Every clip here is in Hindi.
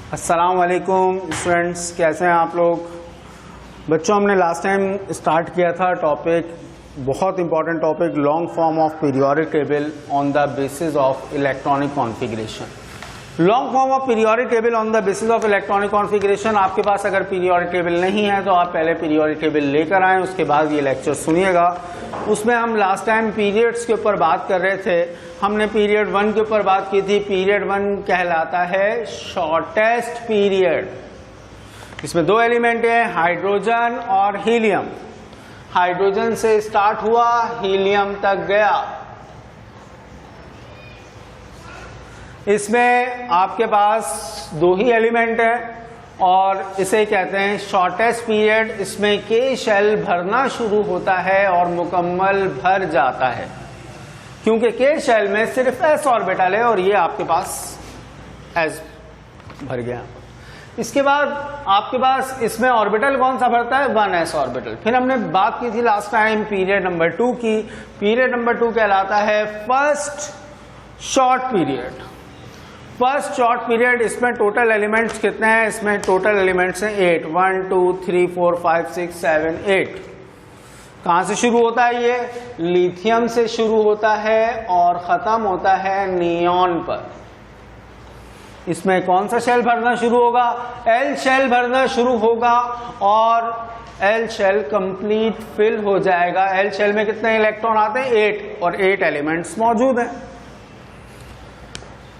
अस्सलाम वालेकुम स्टूडेंट्स, कैसे हैं आप लोग। बच्चों, हमने लास्ट टाइम स्टार्ट किया था टॉपिक, बहुत important topic, long form of periodic table on the basis of electronic configuration. Long form of periodic table on the basis of electronic configuration. आपके पास अगर पीरियोडिक टेबल नहीं है तो आप पहले पीरियोडिक टेबल लेकर आएँ, उसके बाद ये लेक्चर सुनिएगा। उसमें हम लास्ट टाइम पीरियड्स के ऊपर बात कर रहे थे। हमने पीरियड 1 के ऊपर बात की थी। पीरियड 1 कहलाता है शॉर्टेस्ट पीरियड। इसमें दो एलिमेंट हैं, हाइड्रोजन और हीलियम। हाइड्रोजन से स्टार्ट हुआ, हीलियम तक गया। इसमें आपके पास दो ही एलिमेंट है और इसे कहते हैं शॉर्टेस्ट पीरियड। इसमें के शेल भरना शुरू होता है और मुकम्मल भर जाता है, क्योंकि के शेल में सिर्फ एस ऑर्बिटल है और ये आपके पास एस भर गया। इसके बाद आपके पास इसमें ऑर्बिटल कौन सा भरता है, 1s ऑर्बिटल। फिर हमने बात की थी लास्ट टाइम पीरियड नंबर 2 की। पीरियड नंबर 2 कहलाता है first short period. First short period, इसमें टोटल एलिमेंट्स कितने हैं, इसमें टोटल एलिमेंट्स हैं 8, 1 2 3 4 5 6 7 8। कहां से शुरू होता है ये, लिथियम से शुरू होता है और खत्म होता है नियॉन पर। इसमें कौन सा शेल भरना शुरू होगा, एल शेल भरना शुरू होगा और एल शेल कंप्लीट फिल हो जाएगा। एल शेल में कितने इलेक्ट्रॉन आते हैं, 8, और 8 एलिमेंट्स मौजूद हैं।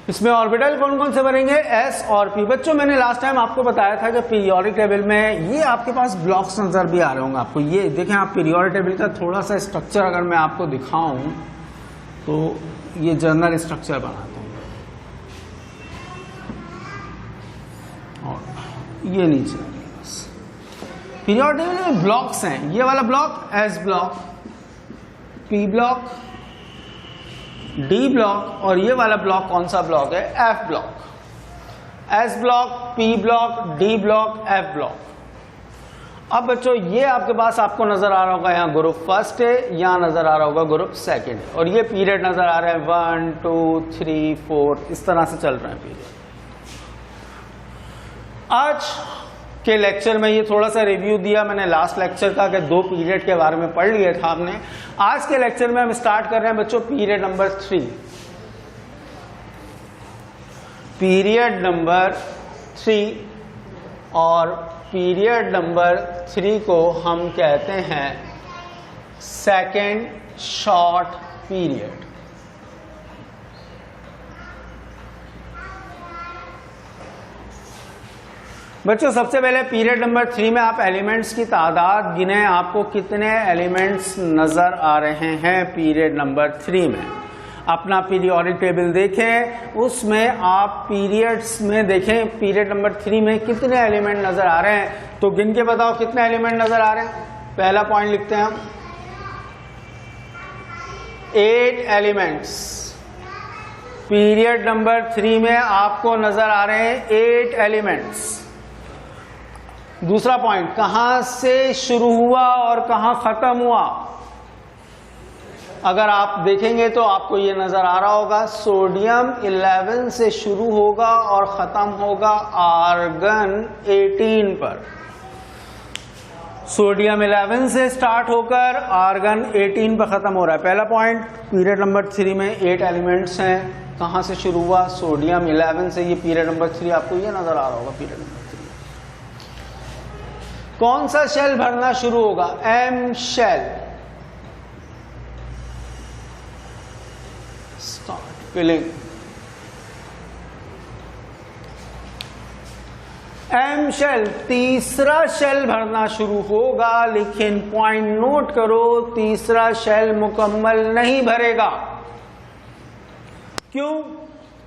इसमें ऑर्बिटल कौन कौन से बनेंगे, एस और पी। बच्चों, मैंने लास्ट टाइम आपको बताया था कि पीरियोडिक टेबल में ये आपके पास ब्लॉक्स नजर भी आ रहे होंगे आपको। ये देखें आप, पीरियोडिक टेबल का थोड़ा सा स्ट्रक्चर अगर मैं आपको दिखाऊं तो ये जनरल स्ट्रक्चर बनाता हूं और ये नीचे पीरियोडिक टेबल में ब्लॉक्स हैं। ये वाला block S block, P block, D block, और ये वाला ब्लॉक कौन सा ब्लॉक है, F block. S block, P block, D block, F block. अब बच्चों, ये आपके पास आपको नजर आ रहा होगा यहाँ ग्रुप फर्स्ट है, यहाँ नजर आ रहा होगा ग्रुप सेकंड है, और ये पीरियड नजर आ रहा है 1 2 3 4, इस तरह से चल रहे हैं पीरियड। आज के लेक्चर में ये थोड़ा सा रिव्यू दिया मैंने लास्ट लेक्चर का कि 2 पीरियड के बारे में पढ़ लिया था आपने। आज के लेक्चर में हम स्टार्ट कर रहे हैं बच्चों पीरियड नंबर 3। पीरियड नंबर 3, और पीरियड नंबर 3 को हम कहते हैं सेकेंड शॉर्ट पीरियड। बच्चों, सबसे पहले पीरियड नंबर 3 में आप एलिमेंट्स की तादाद गिने, आपको कितने एलिमेंट्स नजर आ रहे हैं पीरियड नंबर 3 में। अपना पीरियोडिक टेबल देखें, उसमें आप पीरियड्स में देखें पीरियड नंबर 3 में कितने एलिमेंट नजर आ रहे हैं, तो गिन के बताओ कितने एलिमेंट नजर आ रहे हैं। पहला पॉइंट लिखते हैं हम, 8 एलिमेंट्स पीरियड नंबर 3 में आपको नजर आ रहे हैं, 8 एलिमेंट्स। दूसरा पॉइंट, कहां से शुरू हुआ और कहां खत्म हुआ। अगर आप देखेंगे तो आपको यह नजर आ रहा होगा, सोडियम 11 से शुरू होगा और खत्म होगा आर्गन 18 पर। सोडियम 11 से स्टार्ट होकर आर्गन 18 पर खत्म हो रहा है। पहला पॉइंट, पीरियड नंबर 3 में 8 एलिमेंट्स हैं। कहां से शुरू हुआ, सोडियम 11 से। ये पीरियड नंबर 3 आपको ये नजर आ रहा होगा पीरियड नंबर 3। कौन सा शेल भरना शुरू होगा, M shell. Start filling. M shell, तीसरा शेल भरना शुरू होगा, लेकिन पॉइंट नोट करो, तीसरा शेल मुकम्मल नहीं भरेगा। क्यों?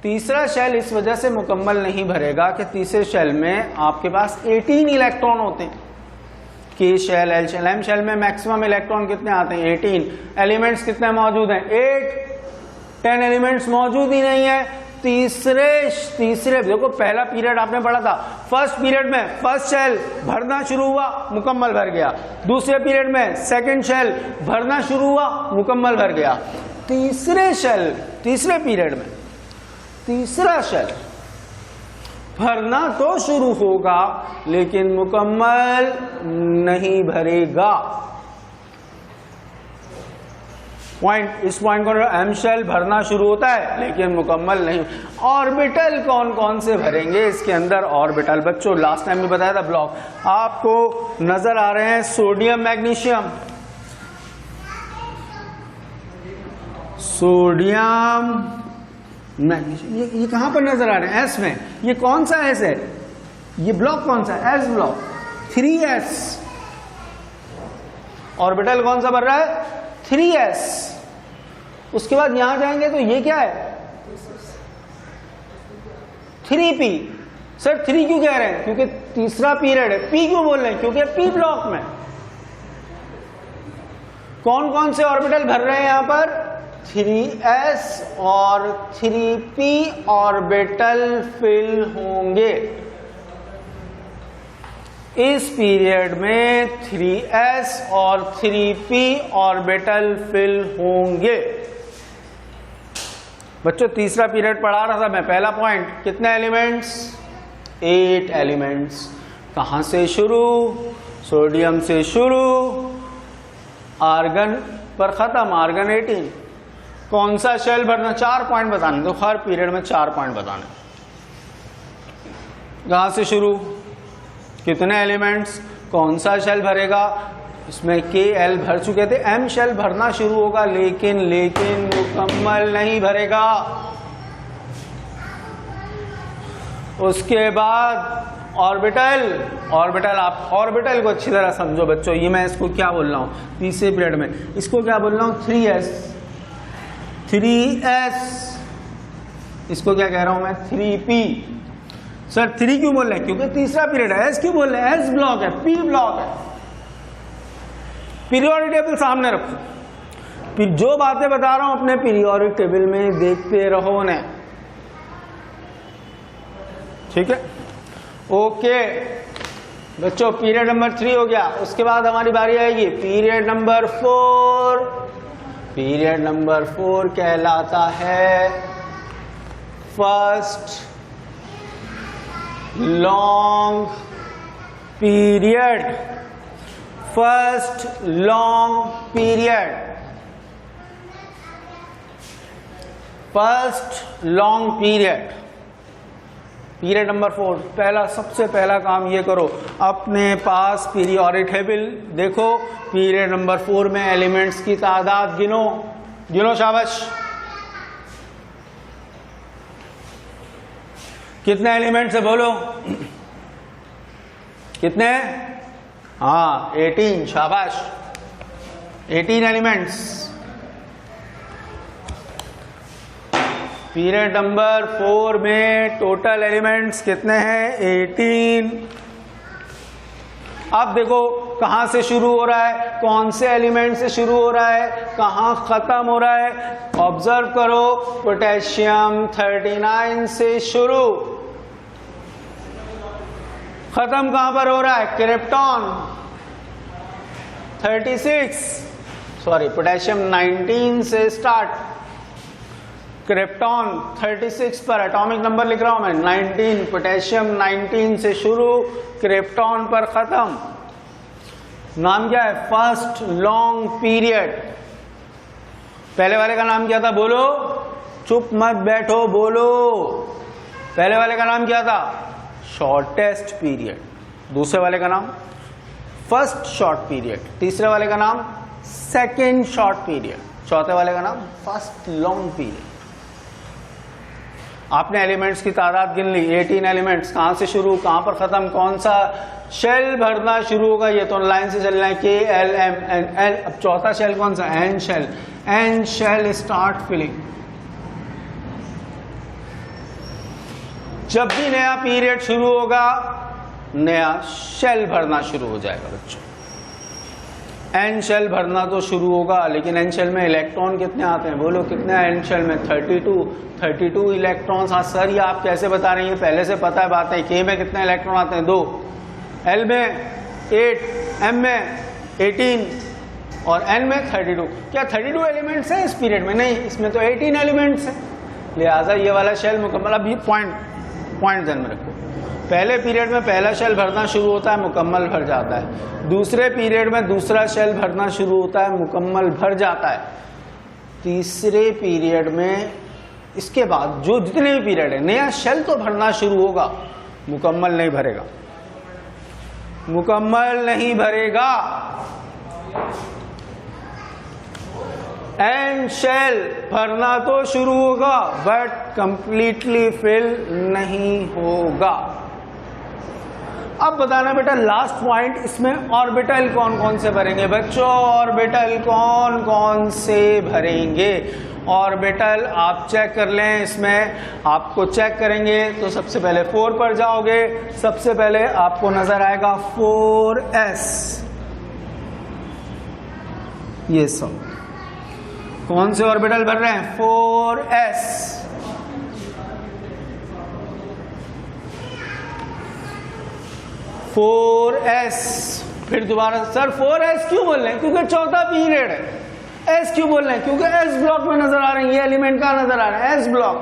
तीसरा शेल इस वजह से मुकम्मल नहीं भरेगा कि तीसरे शेल में आपके पास 18 इलेक्ट्रॉन होते हैं। K shell, L shell, M shell में मैक्सिमम इलेक्ट्रॉन कितने आते हैं, 18। एलिमेंट्स कितने मौजूद हैं, 8। 10 एलिमेंट्स मौजूद ही नहीं है। तीसरे देखो, पहला पीरियड आपने पढ़ा था, फर्स्ट पीरियड में फर्स्ट शेल भरना शुरू हुआ, मुकम्मल भर गया। दूसरे पीरियड में सेकंड शेल भरना शुरू हुआ, मुकम्मल भर गया। तीसरे पीरियड में तीसरा शेल भरना तो शुरू होगा लेकिन मुकम्मल नहीं भरेगा। पॉइंट, इस पॉइंट को एम शेल भरना शुरू होता है लेकिन मुकम्मल नहीं। ऑर्बिटल कौन कौन से भरेंगे इसके अंदर? ऑर्बिटल बच्चों लास्ट टाइम भी बताया था ब्लॉक, आपको नजर आ रहे हैं सोडियम मैग्नीशियम, सोडियम मैग्नीशियम, ये कहां पर नजर आ रहे हैं? एस में। ये कौन सा एस है? ये ब्लॉक कौन सा? S block, 3s। ऑर्बिटल कौन सा भर रहा है? 3s। उसके बाद यहां जाएंगे तो ये क्या है? 3p। सर 3 क्यों कह रहे हैं? क्योंकि तीसरा पीरियड है। p क्यों बोल रहे हैं? क्योंकि p ब्लॉक में। कौन कौन से ऑर्बिटल भर रहे हैं यहां पर? 3s और 3p ऑर्बिटल फिल होंगे। इस पीरियड में 3s और 3p ऑर्बिटल फिल होंगे। बच्चों तीसरा पीरियड पढ़ा रहा था मैं, पहला पॉइंट, कितने एलिमेंट्स? 8 एलिमेंट्स। कहां से शुरू? सोडियम से शुरू, आर्गन पर खत्म, आर्गन 18। कौन सा शेल भरना? 4 पॉइंट बताने, तो हर पीरियड में 4 पॉइंट बताने। कहां से शुरू, कितने एलिमेंट्स, कौन सा शेल भरेगा? इसमें KL भर चुके थे, M शेल भरना शुरू होगा लेकिन मुकम्मल नहीं भरेगा। उसके बाद ऑर्बिटल, आप ऑर्बिटल को अच्छी तरह समझो बच्चों। ये मैं इसको क्या बोल रहा हूं तीसरे पीरियड में? इसको क्या बोल रहा हूं? 3s। इसको क्या कह रहा हूं मैं? 3p। सर 3 क्यों बोल रहे हैं? क्योंकि तीसरा पीरियड है। s क्यों बोल रहे हैं? s ब्लॉक है, p ब्लॉक है। पीरियोडिक टेबल सामने रखो, फिर जो बातें बता रहा हूं अपने पीरियोडिक टेबल में देखते रहो ने, ठीक है? ओके बच्चों, पीरियड नंबर 3 हो गया। उसके बाद हमारी बारी आएगी पीरियड नंबर 4। पीरियड नंबर 4 कहलाता है first long period. First long period, first long period, period number 4। पहला, सबसे पहला काम ये करो, अपने पास पीरियोडिक टेबल देखो, पीरियड नंबर 4 में एलिमेंट्स की तादाद गिनो, गिनो शाबाश। कितने एलिमेंट्स है बोलो? कितने? हाँ 18, शाबाश, 18 एलिमेंट्स। पीरियड नंबर 4 में टोटल एलिमेंट्स कितने हैं? 18। अब देखो कहां से शुरू हो रहा है, कौन से एलिमेंट से शुरू हो रहा है, कहां खत्म हो रहा है। ऑब्जर्व करो, पोटेशियम 39 से शुरू, खत्म कहां पर हो रहा है? क्रिप्टॉन 36, सॉरी पोटेशियम 19 से स्टार्ट, क्रिप्टॉन 36 पर, एटॉमिक नंबर लिख रहा हूं मैं 19, पोटेशियम 19 से शुरू, क्रिप्टॉन पर खत्म। नाम क्या है? First long period. पहले वाले का नाम क्या था बोलो? चुप मत बैठो, बोलो। पहले वाले का नाम क्या था? Shortest period. दूसरे वाले का नाम फर्स्ट शॉर्ट पीरियड। तीसरे वाले का नाम सेकेंड शॉर्ट पीरियड। चौथे वाले का नाम फर्स्ट लॉन्ग पीरियड। आपने एलिमेंट्स की तादाद गिन ली, 18 एलिमेंट्स। कहां से शुरू, कहां पर खत्म, कौन सा शेल भरना शुरू होगा, ये तो लाइन से चलना है, KLMNL। अब चौथा शेल कौन सा? N shell. N shell start filling. जब भी नया पीरियड शुरू होगा नया शेल भरना शुरू हो जाएगा बच्चों। N शेल भरना तो शुरू होगा, लेकिन N शेल में इलेक्ट्रॉन कितने आते हैं बोलो? कितने हैं N शेल में? 32 इलेक्ट्रॉन्स। हाँ सर ये आप कैसे बता रहे हैं? ये पहले से पता है बात है। K में कितने इलेक्ट्रॉन आते हैं? 2, L में 8, M में 18 और N में 32। क्या 32 एलिमेंट्स हैं इस पीरियड में? नहीं, इसमें तो 18 एलिमेंट्स हैं। लिहाजा ये वाला शेल मुकम्मल। अब ये पॉइंट ध्यान में रखो, पहले पीरियड में पहला शेल भरना शुरू होता है, मुकम्मल भर जाता है। दूसरे पीरियड में दूसरा शेल भरना शुरू होता है, मुकम्मल भर जाता है। तीसरे पीरियड में इसके बाद जो जितने भी पीरियड है, नया शेल तो भरना शुरू होगा, मुकम्मल नहीं भरेगा, मुकम्मल नहीं भरेगा। एंड शेल भरना तो शुरू होगा बट कंप्लीटली फिल नहीं होगा। अब बताना बेटा लास्ट पॉइंट, इसमें ऑर्बिटल कौन कौन से भरेंगे बच्चों? ऑर्बिटल कौन कौन से भरेंगे? ऑर्बिटल आप चेक कर लें, इसमें आपको चेक करेंगे तो सबसे पहले 4 पर जाओगे, सबसे पहले आपको नजर आएगा 4s। ये सब कौन से ऑर्बिटल भर रहे हैं? 4s। फिर दोबारा सर 4s क्यों बोल रहे हैं? क्योंकि चौथा पीरियड है। s क्यों बोल रहे हैं? क्योंकि s ब्लॉक में नजर आ रहे हैं, ये एलिमेंट कहां नजर आ रहा है? s block.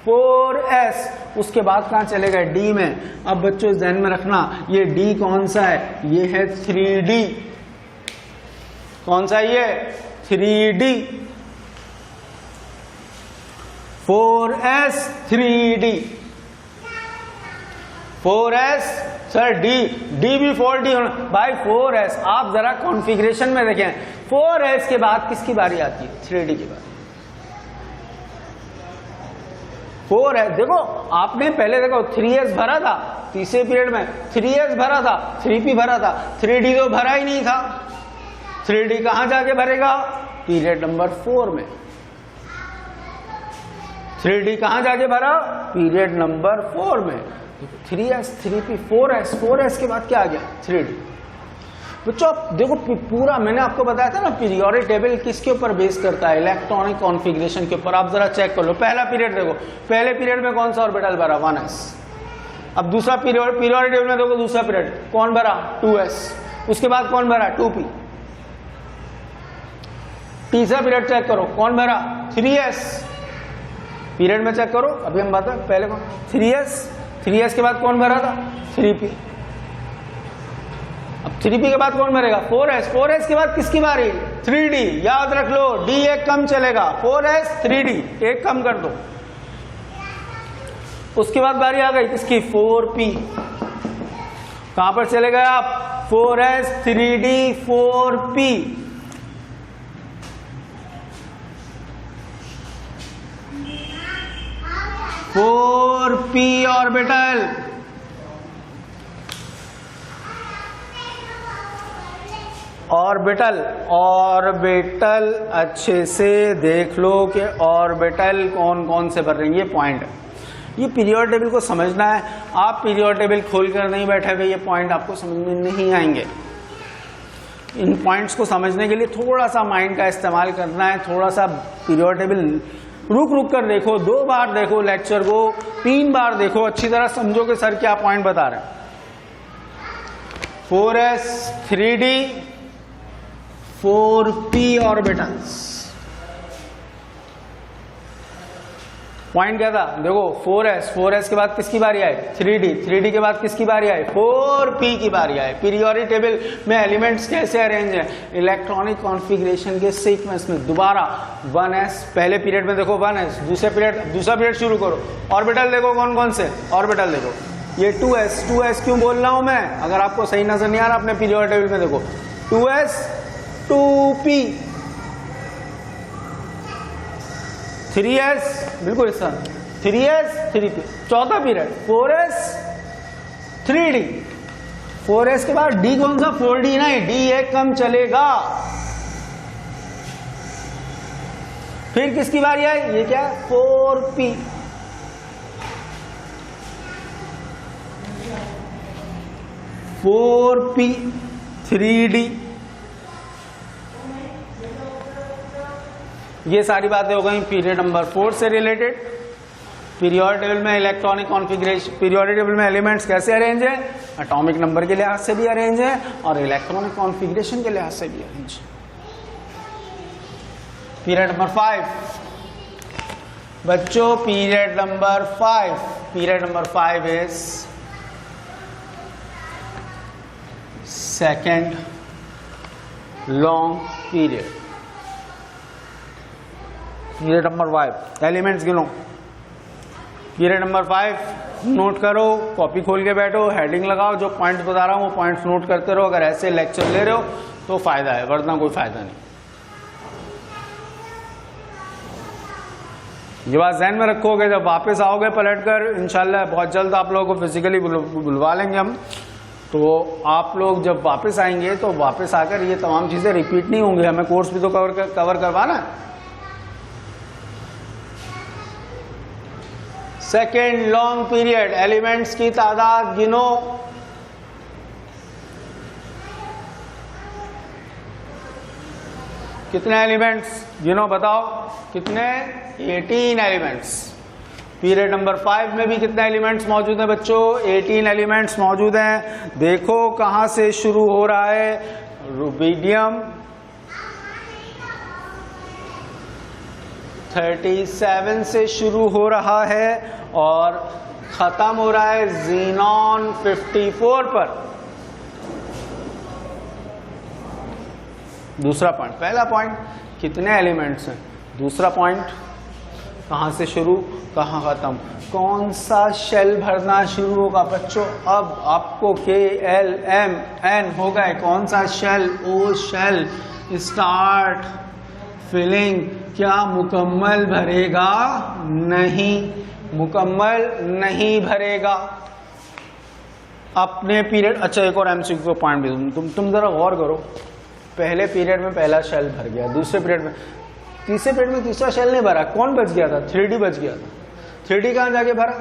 4s उसके बाद कहां चलेगा? d में। अब बच्चों ध्यान में रखना, ये d कौन सा है? ये है 3d। कौन सा ये? 3d। 4s 3d। 4s sir d भी 4d होना भाई। 4s आप जरा कॉन्फ़िगरेशन में देखें, 4s के बाद किसकी बारी आती है? 3d की बारी। 4s देखो, आपने पहले देखो 3s भरा था, तीसरे पीरियड में 3s भरा था, 3p भरा था, 3d तो भरा ही नहीं था। 3d कहां जाके भरेगा? पीरियड नंबर 4 में। 3d कहां जाके भरा? पीरियड नंबर 4 में। 3s 3p 4s के बाद क्या आ गया? 3d। बच्चों देखो पूरा मैंने आपको बताया था ना, पीरियोडिक टेबल किसके ऊपर बेस करता है? इलेक्ट्रॉनिक कॉन्फ़िगरेशन के ऊपर। आप जरा चेक कर लो, पहला पीरियड देखो, पहले पीरियड में कौन सा ऑर्बिटल भरा? 1s। अब दूसरा पीरियोडिक टेबल में देखो, दूसरा पीरियड कौन भरा? 2s। उसके बाद कौन भरा? 2p। तीसरा पीरियड चेक करो, कौन भरा? 3s। पीरियड में चेक करो, अभी हम बात पहले कौन? 3s के बाद कौन भरा था? 3p। अब 3p के बाद कौन भरेगा? 4s के बाद किसकी बारी? 3d। याद रख लो, d एक कम चलेगा, 4s 3d एक कम कर दो। उसके बाद बारी आ गई किसकी? 4p। कहां पर चले गए आप? 4s 3d 4p। 4p orbital. Orbital अच्छे से देख लो कि ऑर्बिटल कौन कौन से भर रहे हैं। ये पॉइंट है, ये पीरियोडिक टेबल को समझना है। आप पीरियोडिक टेबल खोलकर नहीं बैठे हुए, ये पॉइंट आपको समझ में नहीं आएंगे। इन पॉइंट्स को समझने के लिए थोड़ा सा माइंड का इस्तेमाल करना है, थोड़ा सा पीरियोडिक टेबल रुक कर देखो, 2 बार देखो लेक्चर को, 3 बार देखो, अच्छी तरह समझो कि सर क्या पॉइंट बता रहे हैं। 4s 3d 4p orbitals. Point क्या था? देखो 4s के बाद किसकी बारी आई? 3d के बाद किसकी बारी आई? 4p की बारी आई। पीरियोडिक टेबल में एलिमेंट्स कैसे अरेंज है? इलेक्ट्रॉनिक कॉन्फ़िगरेशन के सीक्वेंस में। दोबारा 1s, पहले पीरियड में देखो 1s, दूसरा पीरियड शुरू करो, ऑर्बिटल देखो कौन कौन से ऑर्बिटल देखो। ये 2s क्यों बोल रहा हूं मैं? अगर आपको सही नजर नहीं आ रहा, अपने पीरियोडिक टेबल में देखो, 2s 2p 3s बिल्कुल सर 3s 3p। चौथा पीरियड 4s 3d। 4s के बाद d कौन सा? 4d नहीं, d एक कम चलेगा। फिर किसकी बारी आई? ये क्या? 4p। Four p 3d। ये सारी बातें हो गई पीरियड नंबर 4 से रिलेटेड। पीरियोडिक टेबल में इलेक्ट्रॉनिक कॉन्फ़िगरेशन, पीरियोडिक टेबल में एलिमेंट्स कैसे अरेंज है? एटॉमिक नंबर के लिहाज से भी अरेंज है और इलेक्ट्रॉनिक कॉन्फ़िगरेशन के लिहाज से भी अरेंज। पीरियड नंबर 5 बच्चों, period number 5 is second long period. Period number 5 elements गिनो। पीरियड नंबर 5 नोट करो, कॉपी खोल के बैठो, हेडिंग लगाओ, जो पॉइंट्स बता रहा हूं वो पॉइंट्स नोट करते रहो। अगर ऐसे लेक्चर ले रहे हो तो फायदा है, वरना कोई फायदा नहीं। ये बात ध्यान में रखोगे, जब वापस आओगे पलटकर, इंशाल्लाह बहुत जल्द आप लोगों को फिजिकली बुलवा लेंगे हम। तो आप लोग जब वापस आएंगे तो वापस आकर ये तमाम चीजें रिपीट नहीं होंगी, हमें कोर्स भी तो कवर करवाना है। सेकेंड लॉन्ग पीरियड, एलिमेंट्स की तादाद गिनो। कितने एलिमेंट्स गिनो, बताओ कितने? 18 एलिमेंट्स। पीरियड नंबर 5 में भी कितने एलिमेंट्स मौजूद हैं बच्चों? 18 एलिमेंट्स मौजूद हैं। देखो कहां से शुरू हो रहा है, रुबिडियम 37 से शुरू हो रहा है और खत्म हो रहा है ज़ीनॉन 54 पर। दूसरा पॉइंट, पहला पॉइंट कितने एलिमेंट्स हैं, दूसरा पॉइंट कहां से शुरू कहां खत्म, कौन सा शेल भरना शुरू होगा बच्चों। अब आपको KLMN हो गए, कौन सा शेल, ओ शेल स्टार्ट फिलिंग। क्या मुकम्मल भरेगा? नहीं, मुकम्मल नहीं भरेगा अपने पीरियड। अच्छा एक और MCQ पॉइंट भी तुम जरा गौर करो। पहले पीरियड में पहला शेल भर गया, दूसरे पीरियड में, तीसरे पीरियड में तीसरा शेल नहीं भरा, कौन बच गया था? 3D बच गया था। 3D कहां जाके भरा?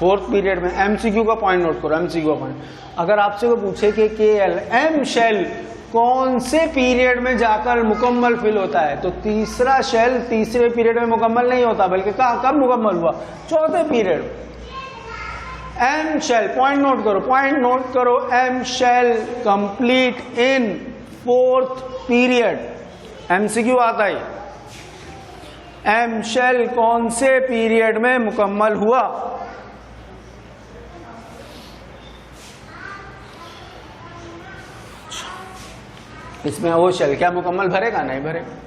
फोर्थ पीरियड में। MCQ का पॉइंट नोट करो, MCQ का पॉइंट। अगर आपसे को पूछे कि KLM शेल कौन से पीरियड में जाकर मुकम्मल फिल होता है, तो तीसरा शेल तीसरे पीरियड में मुकम्मल नहीं होता, बल्कि कब मुकम्मल हुआ? चौथे period. M shell, point note करो, पॉइंट नोट करो, M shell complete in fourth period. MCQ आता है, M शेल कौन से पीरियड में मुकम्मल हुआ? इसमें वो शेल क्या मुकम्मल भरेगा? नहीं भरेगा।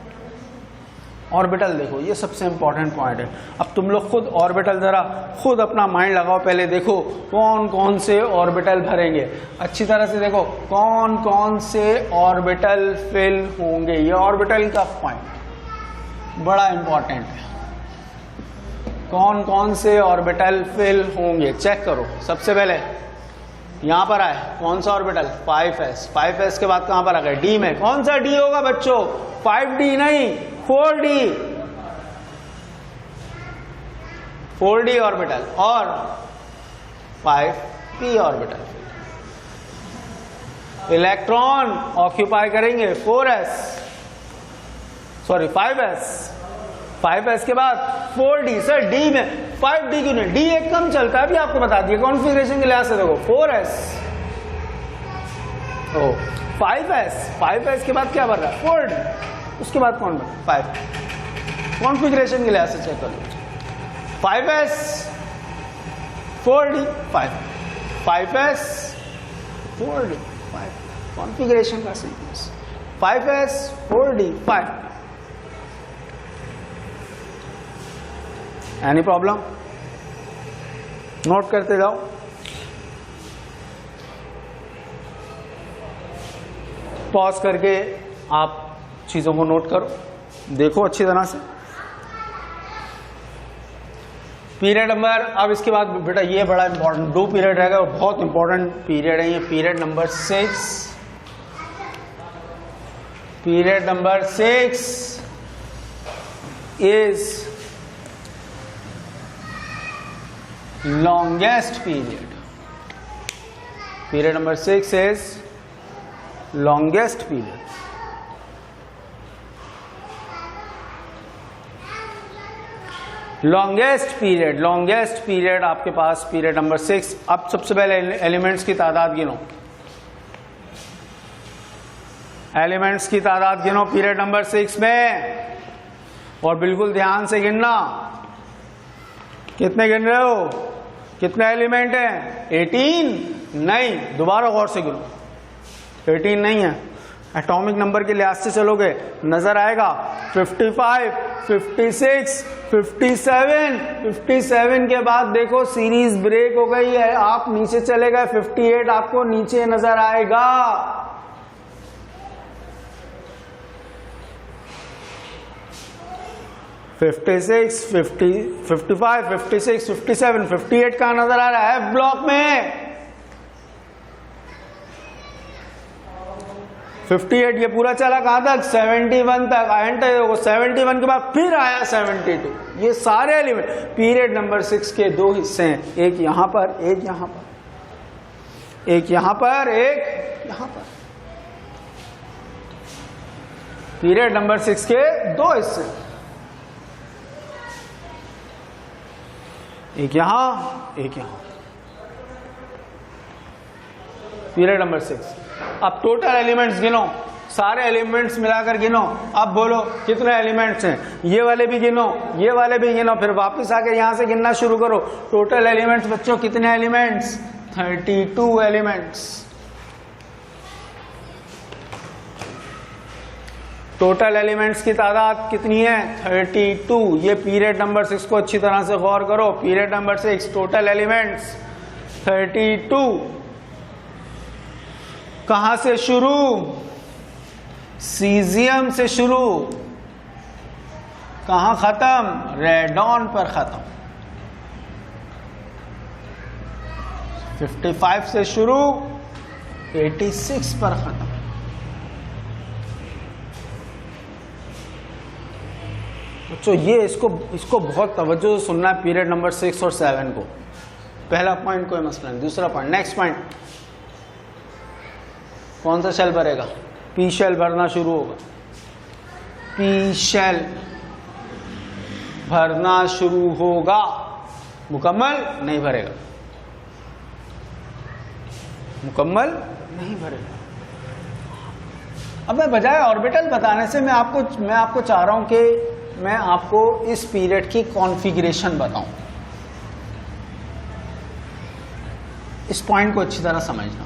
ऑर्बिटल देखो, ये सबसे इंपॉर्टेंट पॉइंट है। अब तुम लोग खुद ऑर्बिटल जरा खुद अपना माइंड लगाओ, पहले देखो कौन कौन से ऑर्बिटल भरेंगे, अच्छी तरह से देखो कौन कौन से ऑर्बिटल फिल होंगे। ये ऑर्बिटल का पॉइंट बड़ा इंपॉर्टेंट है, कौन कौन से ऑर्बिटल फिल होंगे चेक करो। सबसे पहले यहां पर आए कौन सा ऑर्बिटल? 5s। 5s के बाद कहां पर आ गए? D में। कौन सा D होगा बच्चों? 5D नहीं, 4D। 4D ऑर्बिटल और 5p ऑर्बिटल। इलेक्ट्रॉन ऑक्यूपाई करेंगे 4s, सॉरी 5s। 5s के बाद 4D। सर D में 5D क्यों नहीं? D एक कम चलता है, अभी आपको बता दिया कॉन्फ़िगरेशन के लिहाज से। देखो 4s, ओ 5s। 5s के बाद क्या बन रहा है? 4D। उसके बाद कौन बन? 5। कॉन्फ़िगरेशन के लिहाज से चेक कर लो। 5s 4D 5, 5s 4D 5। Configuration का sequence 5s 4D 5। Any problem? Note करते जाओ। पॉज करके आप चीजों को नोट करो, देखो अच्छी तरह से। पीरियड नंबर, अब इसके बाद बेटा ये बड़ा इंपॉर्टेंट 2 पीरियड रहेगा और बहुत इंपॉर्टेंट पीरियड है ये। Period number 6। Period number 6 is longest period. Period number 6 is longest period. Longest period आपके पास पीरियड नंबर 6। अब सबसे पहले एलिमेंट्स की तादाद गिनो, एलिमेंट्स की तादाद गिनो पीरियड नंबर 6 में, और बिल्कुल ध्यान से गिनना। कितने गिन रहे हो? कितने एलिमेंट हैं? 18 नहीं, दोबारा गौर से गिनो। 18 नहीं है, एटॉमिक नंबर के लिहाज से चलोगे नजर आएगा 55, 56, 57, 57 के बाद देखो सीरीज ब्रेक हो गई है, आप नीचे चले गए, 58 आपको नीचे नजर आएगा। 56, 50, 55, 56, 57, 58 कहां नजर आ रहा है? एफ ब्लॉक में। 58 ये पूरा चला कहां तक? 71 तक। एंटर 71 के बाद फिर आया 72। ये सारे एलिमेंट पीरियड नंबर 6 के दो हिस्से हैं, एक यहां पर, एक यहां पर, एक यहां पर, एक यहां पर। पीरियड नंबर 6 के दो हिस्से, एक यहां, एक यहां। Period number 6। अब टोटल एलिमेंट्स गिनो, सारे एलिमेंट्स मिलाकर गिनो। अब बोलो कितने एलिमेंट्स हैं? ये वाले भी गिनो, ये वाले भी गिनो, फिर वापस आकर यहां से गिनना शुरू करो। टोटल एलिमेंट्स बच्चों कितने एलिमेंट्स? 32 एलिमेंट्स। टोटल एलिमेंट्स की तादाद कितनी है? 32। ये पीरियड नंबर 6 को अच्छी तरह से गौर करो। Period number 6 total elements 32। कहां से शुरू? सीजियम से शुरू। कहां खत्म? रेडॉन पर खत्म। 55 से शुरू, 86 पर खत्म। बच्चों ये इसको बहुत तवज्जो से सुनना है, पीरियड नंबर 6 और 7 को। पहला पॉइंट कोई मसला नहीं। दूसरा पॉइंट, नेक्स्ट पॉइंट, कौन सा शेल भरेगा? पी शेल भरना शुरू होगा। पी शेल भरना शुरू होगा, मुकम्मल नहीं भरेगा, मुकम्मल नहीं भरेगा। अब मैं बजाय ऑर्बिटल बताने से मैं आपको चाह रहा हूं कि मैं आपको इस पीरियड की कॉन्फ़िगरेशन बताऊं। इस पॉइंट को अच्छी तरह समझना।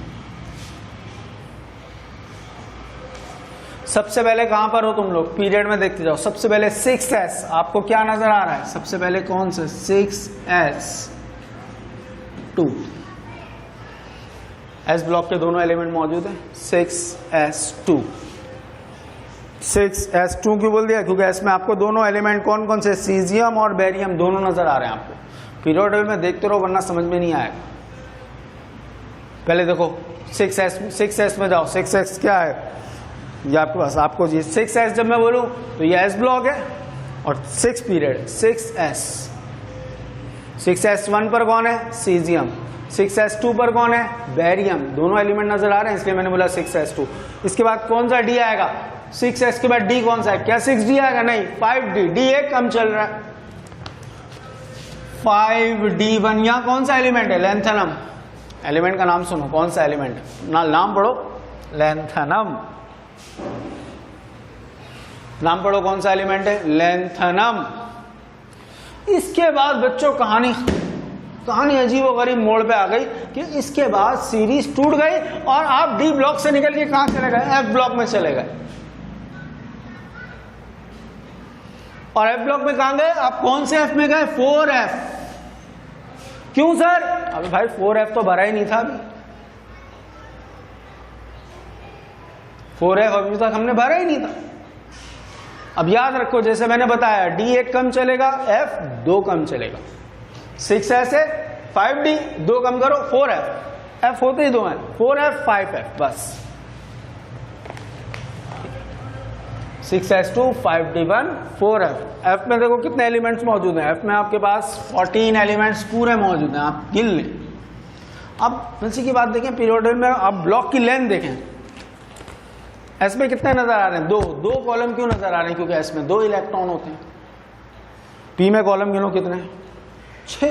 सबसे पहले कहां पर हो तुम लोग? पीरियड में देखते जाओ। सबसे पहले 6s आपको क्या नजर आ रहा है? सबसे पहले कौन से? 6s2। एस ब्लॉक के दोनों एलिमेंट मौजूद हैं। 6s2। 6s2 क्यों बोल दिया? क्योंकि एस में आपको दोनों एलिमेंट कौन कौन से? सीजियम और बेरियम दोनों नजर आ रहे हैं आपको। पीरियड टेबल में देखते रहो वरना समझ में नहीं आएगा। पहले देखो 6s में जाओ। 6s क्या है? ये आपके पास, आपको ये 6s जब मैं बोलूं तो ये एस ब्लॉक है और 6 पीरियड 6s। 6s1 पर कौन है? सीजियम। 6s2 पर कौन है? बेरियम। दोनों एलिमेंट नजर आ रहे हैं इसलिए मैंने बोला 6s2। इसके बाद कौन सा डी आएगा? 6s के बाद डी कौन सा है? क्या 6d आएगा? नहीं, 5d। डी एक कम चल रहा है। 5d1 यहां कौन सा एलिमेंट है? लैंथनम। एलिमेंट का नाम सुनो, कौन सा एलिमेंट है? नाम पढ़ो, लैंथनम। नाम पढ़ो, कौन सा एलिमेंट है? लैंथनम। इसके बाद बच्चों कहानी अजीब गरीब मोड़ पे आ गई कि इसके बाद सीरीज टूट गई और आप डी ब्लॉक से निकल के कहां चले गए? एफ ब्लॉक में चले गए। और एफ ब्लॉक में कहां गए? आप कौन से एफ में गए? 4f। क्यों सर? अबे भाई 4f तो भरा ही नहीं था अभी। 4f अभी तक हमने भरा ही नहीं था। अब याद रखो जैसे मैंने बताया, डी एक कम चलेगा, एफ 2 कम चलेगा। 6s है, 5d 2 कम करो, 4f। एफ होते ही 2 हैं, 4f 5f बस। 6s2 5d1 4f। एफ में देखो कितने एलिमेंट्स मौजूद हैं? एफ में आपके पास 14 एलिमेंट्स पूरे मौजूद हैं, आप गिन लें। अब इसी की बात देखें, पीरियोडिक में आप ब्लॉक की लेंथ देखें। एस में कितने नजर आ रहे हैं? 2 कॉलम क्यों नजर आ रहे हैं? क्योंकि एस में 2 इलेक्ट्रॉन होते हैं। पी में कॉलम गिनो कितने? 6,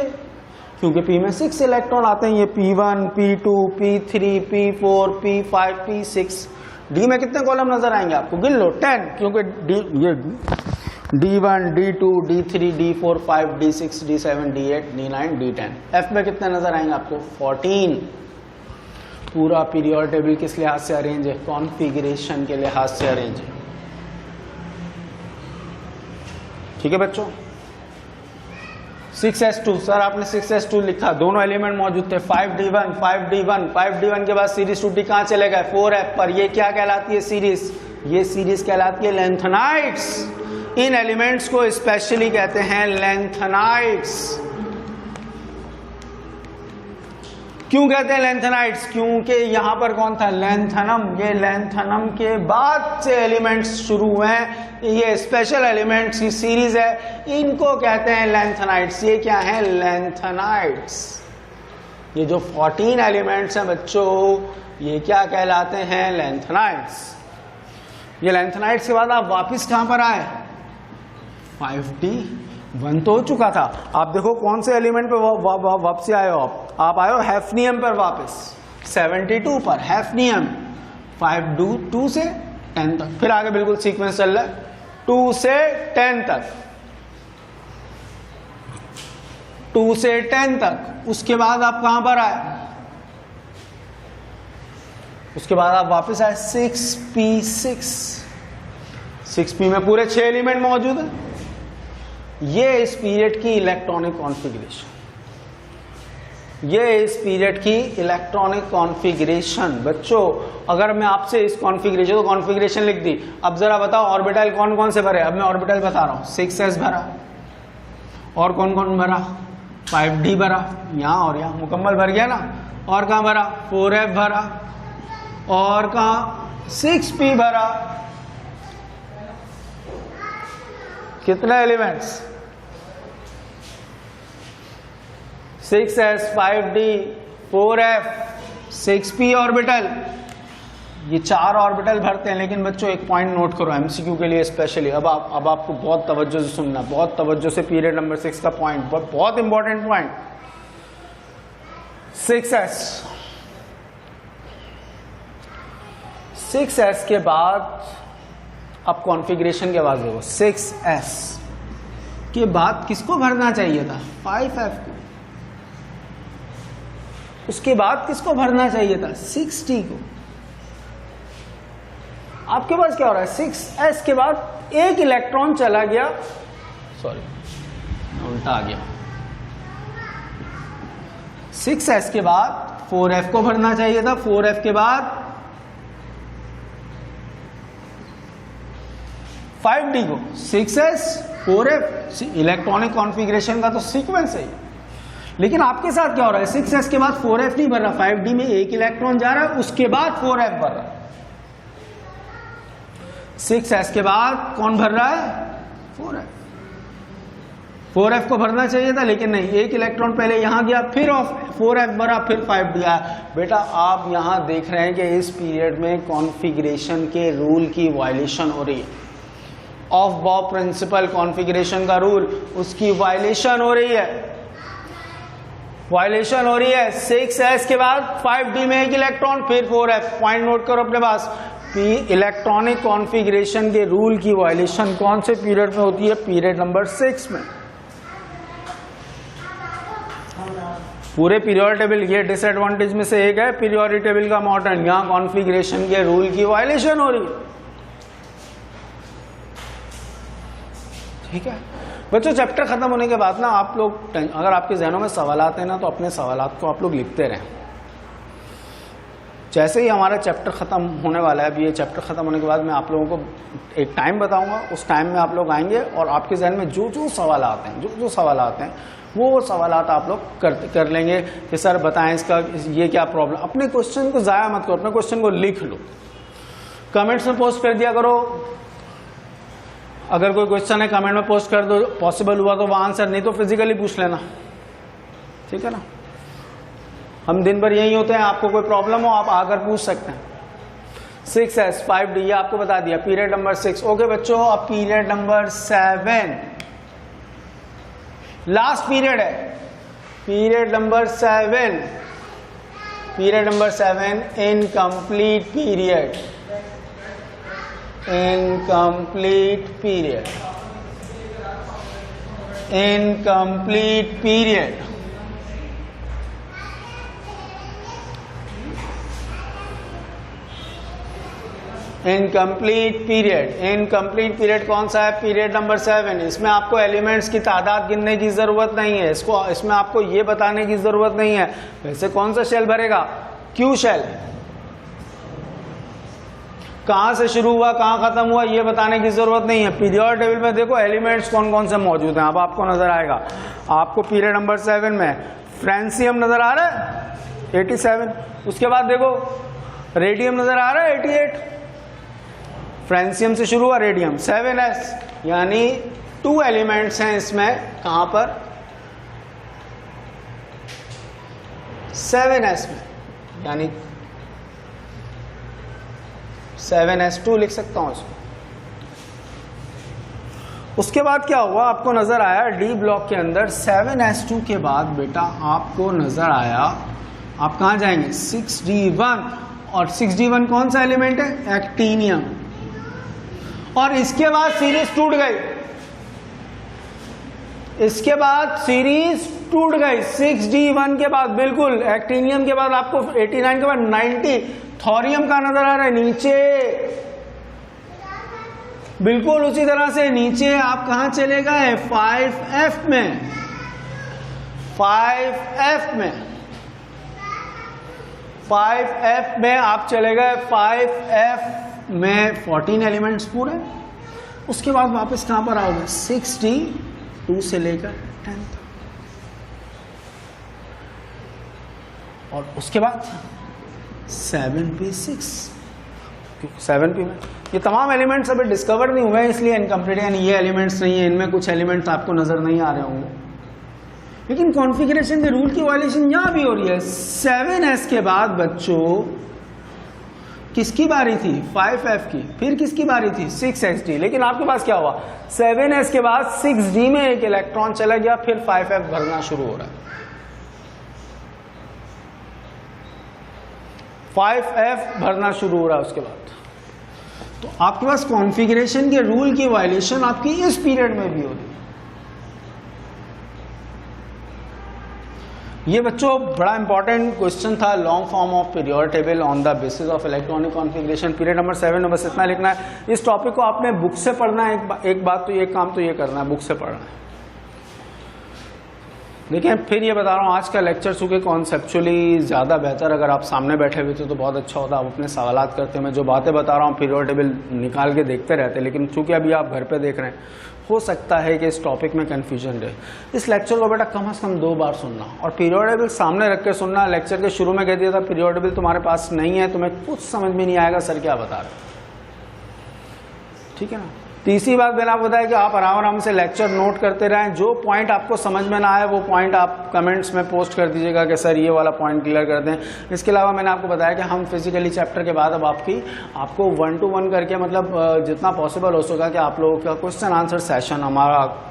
क्योंकि पी में 6 इलेक्ट्रॉन आते हैं। ये p1, p2, p3, p4, p5, p6। D में कितने कॉलम नजर आएंगे आपको? गिन लो, 10, क्योंकि ये d1, d2, d3, d4, 5, d6, d7, d8, d9, d10। F में कितने नजर आएंगे आपको? 14। पूरा पीरियोडिक टेबल किस लिहाज से अरेंज है? कॉन्फ़िगरेशन के लिहाज से अरेंज है। ठीक है बच्चों। 6s2 सर आपने 6s2 लिखा, दोनों एलिमेंट मौजूद थे। 5d1 5d1 5d1 के बाद सीरीज टूटी, कहां चले गए? 4f पर। ये क्या कहलाती है सीरीज? ये सीरीज कहलाती है लेंथेनाइड्स। इन एलिमेंट्स को स्पेशली कहते हैं लेंथेनाइड्स। क्यों कहते हैं लेंथेनाइड्स? क्योंकि यहां पर कौन था? लेंथनम। ये लेंथनम के बाद से एलिमेंट्स शुरू हुए हैं, ये स्पेशल एलिमेंट्स की सीरीज है, इनको कहते हैं लेंथेनाइड्स। ये क्या है? लेंथेनाइड्स। ये जो 14 एलिमेंट्स हैं बच्चों, ये क्या कहलाते हैं? लेंथेनाइड्स। ये लेंथेनाइड्स के बाद आप वापिस कहां पर आए? 5d1 तो हो चुका था। आप देखो कौन से एलिमेंट पे वापसी आए हो आप आए हो हैफनियम पर वापस, 72 पर हैफनियम। 2 से 10 तक, फिर आगे बिल्कुल सीक्वेंस चल रहा है 2 से 10 तक, 2 से 10 तक। उसके बाद आप कहां पर आए? उसके बाद आप वापस आए 6p6। 6p में पूरे 6 एलिमेंट मौजूद है। ये इस पीरियड की इलेक्ट्रॉनिक कॉन्फ़िगरेशन, ये इस पीरियड की इलेक्ट्रॉनिक कॉन्फ़िगरेशन। बच्चों अगर मैं आपसे इस कॉन्फ़िगरेशन, तो कॉन्फ़िगरेशन लिख दी, अब जरा बताओ ऑर्बिटल कौन कौन से भरे? अब मैं ऑर्बिटल बता रहा हूं। 6s भरा, और कौन कौन भरा? 5d भरा, यहां और यहां, मुकम्मल भर गया ना। और कहां भरा? 4f भरा, और कहां? 6p भरा। कितने elements? 6s 5d 4f 6p orbital, ये 4 ऑर्बिटल भरते हैं। लेकिन बच्चों एक पॉइंट नोट करो एमसीक्यू के लिए स्पेशली, अब आपको बहुत तवज्जो से सुनना, बहुत तवज्जो से पीरियड नंबर 6 का पॉइंट, बहुत इंपॉर्टेंट पॉइंट। 6s के बाद अब कॉन्फ़िगरेशन के बाद देखो, 6s के बाद किसको भरना चाहिए था? 5f को। उसके बाद किसको भरना चाहिए था? 6d को। आपके पास क्या हो रहा है? 6s के बाद एक इलेक्ट्रॉन चला गया, सॉरी उल्टा आ गया। 6s के बाद 4f को भरना चाहिए था, 4f के बाद 5d को। 6s 4f इलेक्ट्रॉनिक कॉन्फ़िगरेशन का तो सीक्वेंस है। लेकिन आपके साथ क्या हो रहा है? 6s के बाद 4f नहीं भर रहा, 5d में एक इलेक्ट्रॉन जा रहा है, उसके बाद 4f भर रहा है। 6s के बाद कौन भर रहा है? 4f। 4f को भरना चाहिए था लेकिन नहीं, एक इलेक्ट्रॉन पहले यहां गया, फिर 4f भरा, फिर 5d आया। बेटा आप यहां देख रहे हैं कि इस पीरियड में कॉन्फ़िगरेशन के रूल की वायलेशन हो रही है। ऑफ बॉब प्रिंसिपल कॉन्फ़िगरेशन का रूल, उसकी वायलेशन हो रही है, वायलेशन हो रही है। 6s के बाद 5d में एक इलेक्ट्रॉन, फिर 4f। पॉइंट नोट करो अपने पास, इलेक्ट्रॉनिक कॉन्फ़िगरेशन के रूल की वायलेशन कौन से पीरियड में होती है? पीरियड नंबर 6 में। पूरे पीरियोडिक टेबल, ये डिसएडवांटेज में से एक है पीरियोडिक टेबल का मॉडर्न, यहां कॉन्फ़िगरेशन के रूल की वायलेशन हो रही है। ठीक है बच्चों, चैप्टर खत्म होने के बाद ना आप लोग, अगर आपके जहनों में सवाल आते हैं ना, तो अपने सवालात को आप लोग लिखते रहें। जैसे ही हमारा चैप्टर खत्म होने वाला है, अभी ये चैप्टर खत्म होने के बाद मैं आप लोगों को एक टाइम बताऊंगा, उस टाइम में आप लोग आएंगे और आपके जहन में जो जो सवाल आते हैं, जो सवाल आते हैं, वो सवालात आप लोग कर लेंगे कि सर बताएं इसका ये क्या प्रॉब्लम। अपने क्वेश्चन को ज़ाया मत करो, अपने क्वेश्चन को लिख लो, कमेंट्स में पोस्ट कर दिया करो। अगर कोई क्वेश्चन है कमेंट में पोस्ट कर दो, पॉसिबल हुआ तो वहाँ आंसर, नहीं तो फिजिकली पूछ लेना, ठीक है ना। हम दिन भर यही होते हैं, आपको कोई प्रॉब्लम हो आप आकर पूछ सकते हैं। 6s 5d ये आपको बता दिया, पीरियड नंबर 6। ओके बच्चों, अब पीरियड नंबर 7 लास्ट पीरियड है, period number 7। Period number 7 incomplete period, incomplete period, incomplete period. Incomplete period. Incomplete period कौन सा है? Period number 7। इसमें आपको एलिमेंट्स की तादाद गिनने की जरूरत नहीं है, इसमें आपको ये बताने की जरूरत नहीं है वैसे कौन सा शेल भरेगा? Q shell. कहां से शुरू हुआ कहां खत्म हुआ ये बताने की जरूरत नहीं है। पीरियड टेबल में देखो एलिमेंट्स कौन कौन से मौजूद हैं, अब आपको नजर आएगा। आपको पीरियड नंबर 7 में फ्रेंसियम नजर आ रहा है 87, उसके बाद देखो रेडियम नजर आ रहा है 88, फ्रेंसियम से शुरू हुआ रेडियम 7s, यानी 2 एलिमेंट्स हैं इसमें। कहां पर? 7s में, यानी 7s2 लिख सकता हूं इसको। उसके बाद क्या हुआ? आपको नजर आया डी ब्लॉक के अंदर 7s2 के बाद बेटा आपको नजर आया, आप कहां जाएंगे? 6d1, और 6d1 कौन सा एलिमेंट है? एक्टीनियम। और इसके बाद सीरीज टूट गई, इसके बाद सीरीज टूट गई 6d1 के बाद, बिल्कुल एक्टीनियम के बाद आपको 89 के बाद 90 थोरियम का नजर आ रहा है नीचे। बिल्कुल उसी तरह से नीचे आप कहां चले गए? 5f में, 5f में, 5f में आप चले गए। 5f में 14 एलिमेंट्स पूरे। उसके बाद वापस कहां पर आओगे? 6d2 से लेकर 10 तक, और उसके बाद 7p6। 7p में ये तमाम एलिमेंट्स अभी डिस्कवर नहीं हुए हैं, इसलिए इनकम्प्लीट, यानी ये एलिमेंट्स नहीं है, इनमें कुछ एलिमेंट्स आपको नजर नहीं आ रहे होंगे। लेकिन कॉन्फ़िगरेशन के रूल की वायलेशन यहां भी हो रही है। 7s के बाद बच्चों किसकी बारी थी? 5f की। फिर किसकी बारी थी? 6sd। लेकिन आपके पास क्या हुआ? 7s के बाद 6d में एक इलेक्ट्रॉन चला गया, फिर 5f भरना शुरू हो रहा है। 5f भरना शुरू हो रहा है उसके बाद। तो आपके पास कॉन्फ़िगरेशन के रूल की वायलेशन आपकी इस पीरियड में भी हो रही है। ये बच्चों बड़ा इंपॉर्टेंट क्वेश्चन था, long form of period table on the basis of electronic configuration, period number 7 में बस इतना लिखना है। इस टॉपिक को आपने बुक से पढ़ना है, एक बात तो ये काम तो ये करना है, बुक से पढ़ना है। देखिए फिर ये बता रहा हूँ, आज का लेक्चर चूँकि कॉन्सेप्चुअली ज़्यादा बेहतर, अगर आप सामने बैठे हुए थे तो बहुत अच्छा होता, आप अपने सवालात करते। मैं जो बातें बता रहा हूँ पीरियड टेबल निकाल के देखते रहते, लेकिन चूँकि अभी आप घर पे देख रहे हैं, हो सकता है कि इस टॉपिक में कन्फ्यूजन रहे। इस लेक्चर को बेटा कम से कम 2 बार सुनना, और पीरियड टेबल सामने रख के सुनना। लेक्चर के शुरू में कह दिया था पीरियड टेबल तुम्हारे पास नहीं है, तुम्हें कुछ समझ में नहीं आएगा सर क्या बता रहे, ठीक है ना। तीसरी बात मैंने आपको बताया कि आप आराम से लेक्चर नोट करते रहें, जो पॉइंट आपको समझ में ना आए वो पॉइंट आप कमेंट्स में पोस्ट कर दीजिएगा कि सर ये वाला पॉइंट क्लियर कर दें। इसके अलावा मैंने आपको बताया कि हम फिजिकली चैप्टर के बाद अब आपको 1-to-1 करके, मतलब जितना पॉसिबल हो सका कि आप लोगों का क्वेश्चन आंसर सेशन हमारा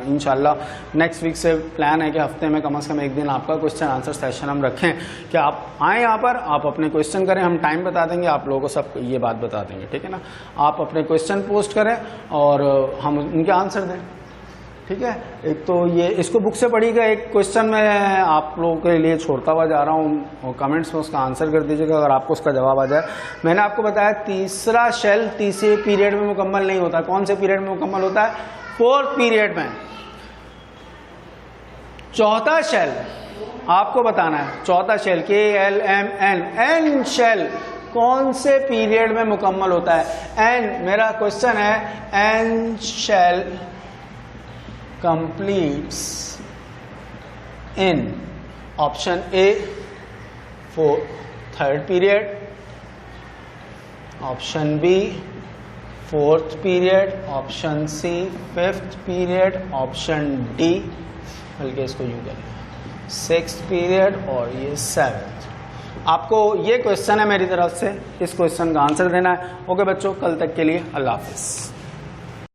इंशाल्लाह नेक्स्ट वीक से प्लान है कि हफ्ते में कम से कम एक दिन आपका क्वेश्चन आंसर सेशन हम रखें, कि आप आएँ यहाँ पर, आप अपने क्वेश्चन करें, हम टाइम बता देंगे, आप लोगों को सब ये बात बता देंगे, ठीक है ना। आप अपने क्वेश्चन पोस्ट करें और हम उनके आंसर दें, ठीक है। एक तो ये इसको बुक से पढ़ी गया, एक क्वेश्चन मैं आप लोगों के लिए छोड़ता हुआ जा रहा हूँ, कमेंट्स में उसका आंसर कर दीजिएगा अगर आपको उसका जवाब आ जाए। मैंने आपको बताया तीसरा शेल तीसरे पीरियड में मुकम्मल नहीं होता। कौन से पीरियड में मुकम्मल होता है? 4th पीरियड में। चौथा शेल आपको बताना है, चौथा शेल KLMN, N शेल कौन से पीरियड में मुकम्मल होता है? N, मेरा क्वेश्चन है N shell completes in option A 3rd period, option B 4th period, option C 5th period, option D बल्कि इसको यूं करें 6th period, और ये 7th। आपको ये क्वेश्चन है मेरी तरफ से, इस क्वेश्चन का आंसर देना है। ओके बच्चों, कल तक के लिए अल्लाह हाफिज़।